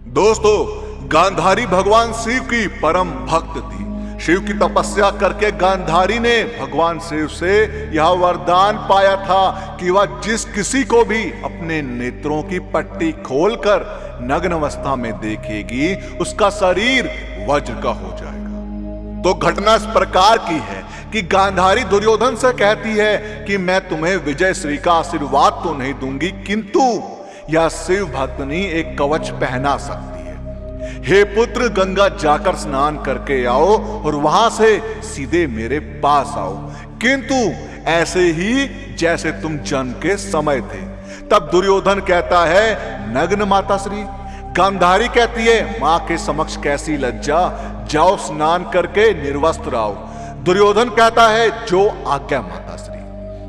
दोस्तों, गांधारी भगवान शिव की परम भक्त थी। शिव की तपस्या करके गांधारी ने भगवान शिव से यह वरदान पाया था कि वह जिस किसी को भी अपने नेत्रों की पट्टी खोलकर नग्न अवस्था में देखेगी, उसका शरीर वज्र का हो जाएगा। तो घटना इस प्रकार की है कि गांधारी दुर्योधन से कहती है कि मैं तुम्हें विजय श्री का आशीर्वाद तो नहीं दूंगी, किंतु यह शिव भक्तनी एक कवच पहना सकती है। हे पुत्र, गंगा जाकर स्नान करके आओ और वहां से सीधे मेरे पास आओ, किंतु ऐसे ही जैसे तुम जन्म के समय थे। तब दुर्योधन कहता है, नग्न माताश्री। गांधारी कहती है, मां के समक्ष कैसी लज्जा, जाओ स्नान करके निर्वस्त्र आओ। दुर्योधन कहता है, जो आज्ञा माताश्री।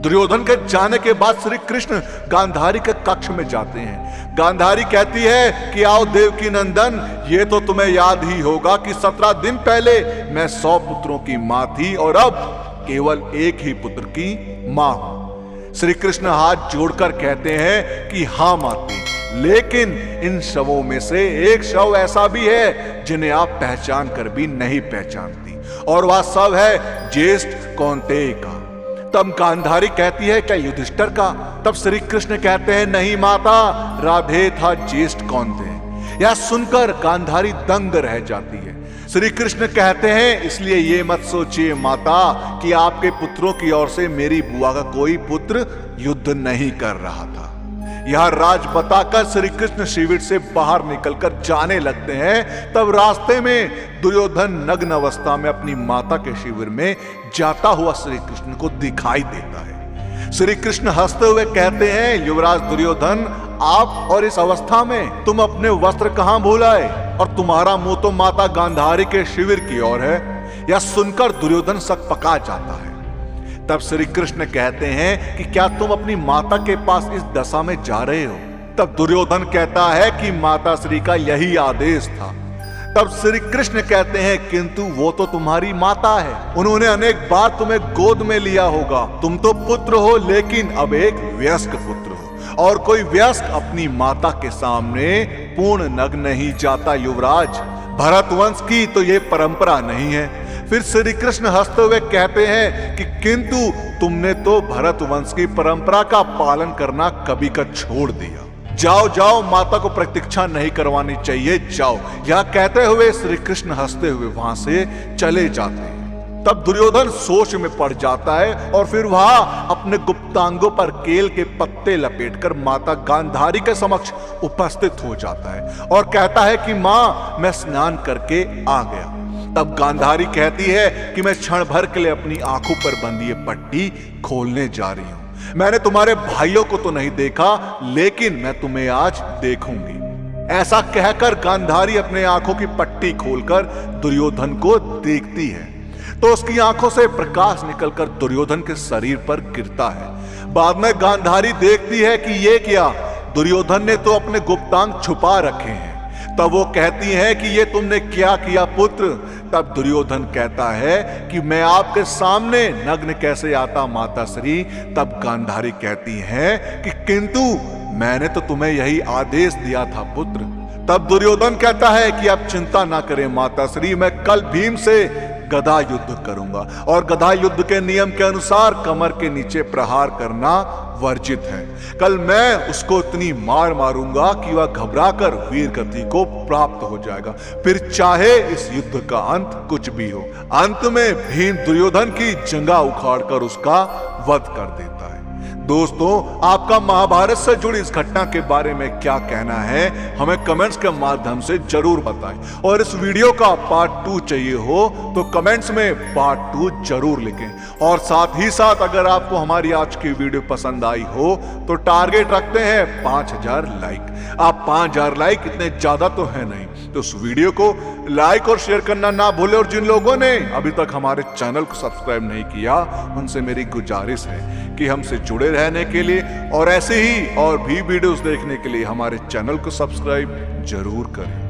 दुर्योधन के जाने के बाद श्री कृष्ण गांधारी के कक्ष में जाते हैं। गांधारी कहती है कि आओ देवकी नंदन, ये तो तुम्हें याद ही होगा कि 17 दिन पहले मैं 100 पुत्रों की मां थी और अब केवल एक ही पुत्र की मां हूं। श्री कृष्ण हाथ जोड़कर कहते हैं कि हां माती, लेकिन इन शवों में से एक शव ऐसा भी है जिन्हें आप पहचान कर भी नहीं पहचानती, और वह शव है ज्येष्ठ कौंतेय का। तब गांधारी कहती है, क्या युधिष्ठिर का? तब श्री कृष्ण कहते हैं, नहीं माता, राधे था ज्येष्ठ कौंतेय। यह सुनकर गांधारी दंग रह जाती है। श्री कृष्ण कहते हैं, इसलिए ये मत सोचिए माता कि आपके पुत्रों की ओर से मेरी बुआ का कोई पुत्र युद्ध नहीं कर रहा था। यह राज बताकर श्री कृष्ण शिविर से बाहर निकलकर जाने लगते हैं। तब रास्ते में दुर्योधन नग्न अवस्था में अपनी माता के शिविर में जाता हुआ श्री कृष्ण को दिखाई देता है। श्री कृष्ण हंसते हुए कहते हैं, युवराज दुर्योधन, आप और इस अवस्था में तुम अपने वस्त्र कहां भूल आए, और तुम्हारा मुंह तो माता गांधारी के शिविर की ओर है। यह सुनकर दुर्योधन सकपका जाता है। तब श्री कृष्ण कहते हैं कि क्या तुम अपनी माता के पास इस दशा में जा रहे हो? तब दुर्योधन कहता है कि माता श्री का यही आदेश था। तब श्री कृष्ण कहते हैं, किंतु वो तो तुम्हारी माता है, उन्होंने अनेक बार तुम्हें गोद में लिया होगा। तुम तो पुत्र हो, लेकिन अब एक वयस्क पुत्र हो, और कोई वयस्क अपनी माता के सामने पूर्ण नग्न नहीं जाता। युवराज, भरत वंश की तो ये परंपरा नहीं है। फिर श्री कृष्ण हंसते हुए कहते हैं कि किंतु तुमने तो भरत वंश की परंपरा का पालन करना कभी का छोड़ दिया। जाओ जाओ, माता को प्रतीक्षा नहीं करवानी चाहिए, जाओ। यह कहते हुए श्री कृष्ण हंसते हुए वहां से चले जाते हैं। तब दुर्योधन सोच में पड़ जाता है और फिर वह अपने गुप्तांगों पर केल के पत्ते लपेटकर माता गांधारी के समक्ष उपस्थित हो जाता है और कहता है कि मां, मैं स्नान करके आ गया। तब गांधारी कहती है कि मैं क्षण भर के लिए अपनी आंखों पर बंधी ये पट्टी खोलने जा रही हूं। मैंने तुम्हारे भाइयों को तो नहीं देखा, लेकिन मैं तुम्हें आज देखूंगी। ऐसा कहकर गांधारी अपने आंखों की पट्टी खोलकर दुर्योधन को देखती है, तो उसकी आंखों से प्रकाश निकलकर दुर्योधन के शरीर पर गिरता है। बाद में गांधारी देखती है कि ये क्या, दुर्योधन ने तो अपने गुप्तांग छुपा रखे हैं। तब वो कहती है कि ये तुमने क्या किया पुत्र? तब दुर्योधन कहता है कि मैं आपके सामने नग्न कैसे आता माताश्री? तब गांधारी कहती है कि किंतु मैंने तो तुम्हें यही आदेश दिया था पुत्र। तब दुर्योधन कहता है कि आप चिंता ना करें माताश्री, मैं कल भीम से गदा युद्ध करूंगा, और गदा युद्ध के नियम के अनुसार कमर के नीचे प्रहार करना वर्जित है। कल मैं उसको इतनी मार मारूंगा कि वह घबराकर वीर गति को प्राप्त हो जाएगा। फिर चाहे इस युद्ध का अंत कुछ भी हो, अंत में भीम दुर्योधन की जंगा उखाड़कर उसका वध कर देता है। दोस्तों, आपका महाभारत से जुड़ी इस घटना के बारे में क्या कहना है, हमें कमेंट्स के माध्यम से जरूर बताएं। और इस वीडियो का पार्ट 2 चाहिए हो तो कमेंट्स में पार्ट 2 जरूर लिखें। और साथ ही साथ अगर आपको हमारी आज की वीडियो पसंद आई हो तो टारगेट रखते हैं 5000 लाइक। आप 5000 लाइक इतने ज्यादा तो है नहीं, तो उस वीडियो को लाइक और शेयर करना ना भूलें। और जिन लोगों ने अभी तक हमारे चैनल को सब्सक्राइब नहीं किया, उनसे मेरी गुजारिश है कि हमसे जुड़े रहने के लिए और ऐसे ही और भी वीडियोस देखने के लिए हमारे चैनल को सब्सक्राइब जरूर करें।